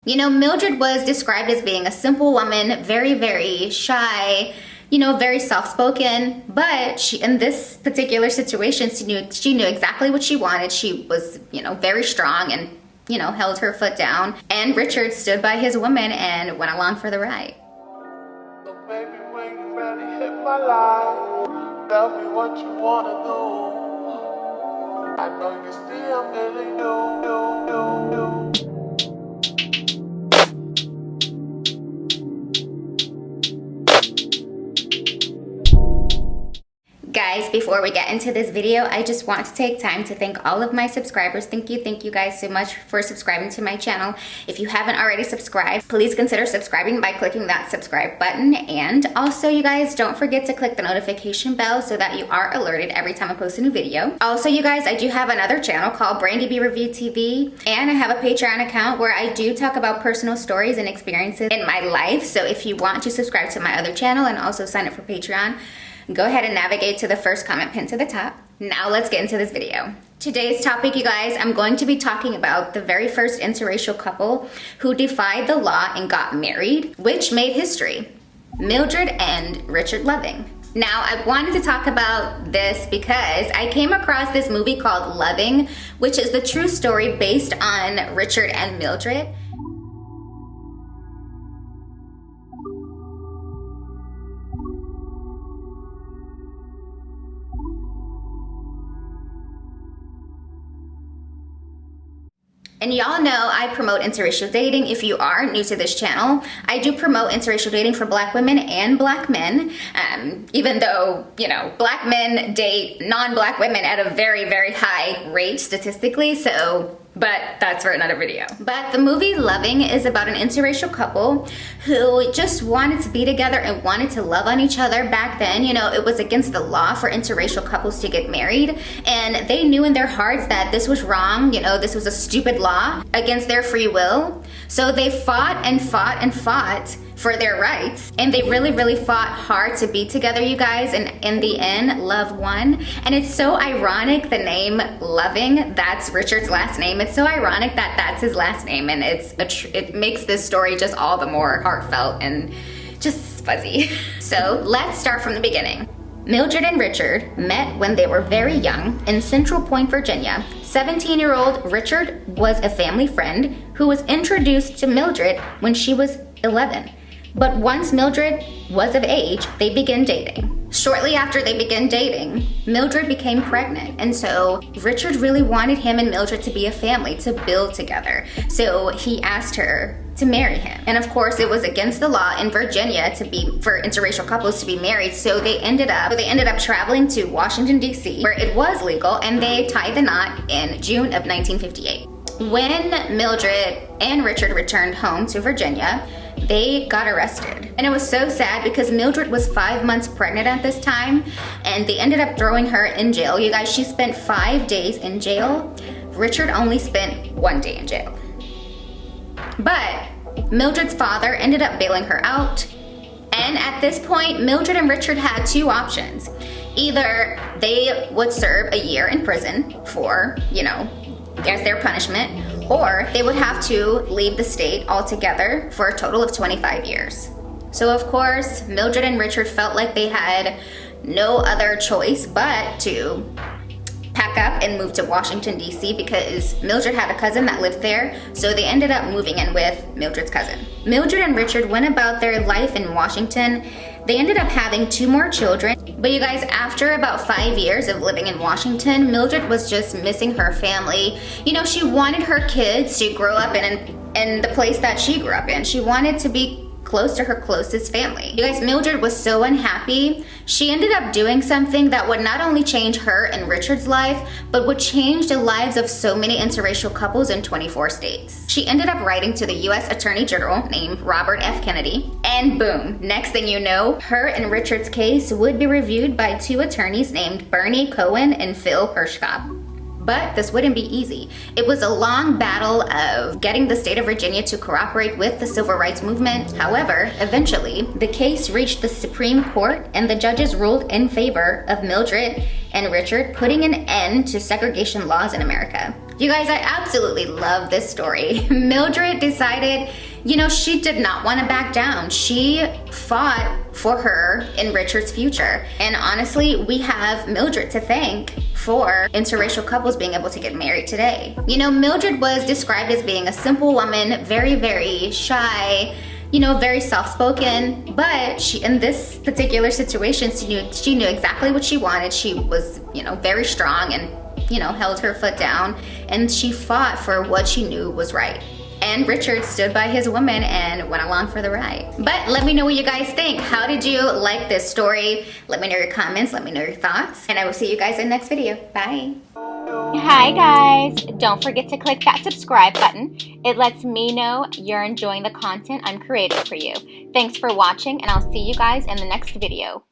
You know, Mildred was described as being a simple woman, very, very shy, you know, very soft-spoken, but she, in this particular situation, she knew exactly what she wanted. She was, you know, very strong and, you know, held her foot down. And Richard stood by his woman and went along for the ride. So baby, when you ready, hit my line. Tell me what you wanna do. I know you see I'm feeling you. Guys, before we get into this video, I just want to take time to thank all of my subscribers. Thank you guys so much for subscribing to my channel. If you haven't already subscribed, please consider subscribing by clicking that subscribe button. And also, you guys, don't forget to click the notification bell so that you are alerted every time I post a new video. Also, you guys, I do have another channel called Brandy B Review TV, and I have a Patreon account where I do talk about personal stories and experiences in my life. So if you want to subscribe to my other channel and also sign up for Patreon, go ahead and navigate to the first comment pinned to the top. Now let's get into this video. Today's topic, you guys, I'm going to be talking about the very first interracial couple who defied the law and got married, which made history. Mildred and Richard Loving. Now, I wanted to talk about this because I came across this movie called Loving, which is the true story based on Richard and Mildred. And y'all know I promote interracial dating. If you are new to this channel, I do promote interracial dating for Black women and Black men. Even though, you know, Black men date non-Black women at a very, very high rate statistically, but that's for another video. But the movie Loving is about an interracial couple who just wanted to be together and wanted to love on each other. Back then, you know, it was against the law for interracial couples to get married, and they knew in their hearts that this was wrong. You know, this was a stupid law against their free will. So they fought and fought and fought for their rights, and they really, really fought hard to be together, you guys, and in the end, love won. And it's so ironic, the name Loving, that's Richard's last name. It's so ironic that that's his last name, and it makes this story just all the more heartfelt and just fuzzy. So let's start from the beginning. Mildred and Richard met when they were very young in Central Point, Virginia. 17-year-old Richard was a family friend who was introduced to Mildred when she was 11. But once Mildred was of age, they began dating. Shortly after they began dating, Mildred became pregnant, and so Richard really wanted him and Mildred to be a family, to build together. So he asked her to marry him. And of course, it was against the law in Virginia for interracial couples to be married, so they ended up traveling to Washington, D.C., where it was legal, and they tied the knot in June of 1958. When Mildred and Richard returned home to Virginia, they got arrested. And it was so sad because Mildred was 5 months pregnant at this time, and they ended up throwing her in jail. You guys, she spent 5 days in jail. Richard only spent 1 day in jail. But Mildred's father ended up bailing her out. And at this point, Mildred and Richard had two options. Either they would serve a year in prison for, you know, as their punishment, or they would have to leave the state altogether for a total of 25 years. So of course, Mildred and Richard felt like they had no other choice but to pack up and move to Washington, D.C. because Mildred had a cousin that lived there, so they ended up moving in with Mildred's cousin. Mildred and Richard went about their life in Washington. They ended up having 2 more children. But you guys, after about 5 years of living in Washington, Mildred was just missing her family. You know, she wanted her kids to grow up in the place that she grew up in. She wanted to be close to her closest family. You guys, Mildred was so unhappy. She ended up doing something that would not only change her and Richard's life, but would change the lives of so many interracial couples in 24 states. She ended up writing to the U.S. Attorney General named Robert F. Kennedy, and boom, next thing you know, her and Richard's case would be reviewed by 2 attorneys named Bernie Cohen and Phil Hirschkopf. But this wouldn't be easy. It was a long battle of getting the state of Virginia to cooperate with the civil rights movement. However, eventually, the case reached the Supreme Court and the judges ruled in favor of Mildred and Richard, putting an end to segregation laws in America. You guys, I absolutely love this story. Mildred decided, you know, she did not want to back down. She fought for her and Richard's future. And honestly, we have Mildred to thank for interracial couples being able to get married today. You know, Mildred was described as being a simple woman, very, very shy, you know, very soft-spoken, but she, in this particular situation, she knew exactly what she wanted. She was, you know, very strong and, you know, held her foot down, and she fought for what she knew was right. And Richard stood by his woman and went along for the ride. But let me know what you guys think. How did you like this story? Let me know your comments, let me know your thoughts, and I will see you guys in the next video. Bye. Hi guys, don't forget to click that subscribe button. It lets me know you're enjoying the content I'm creating for you. Thanks for watching, and I'll see you guys in the next video.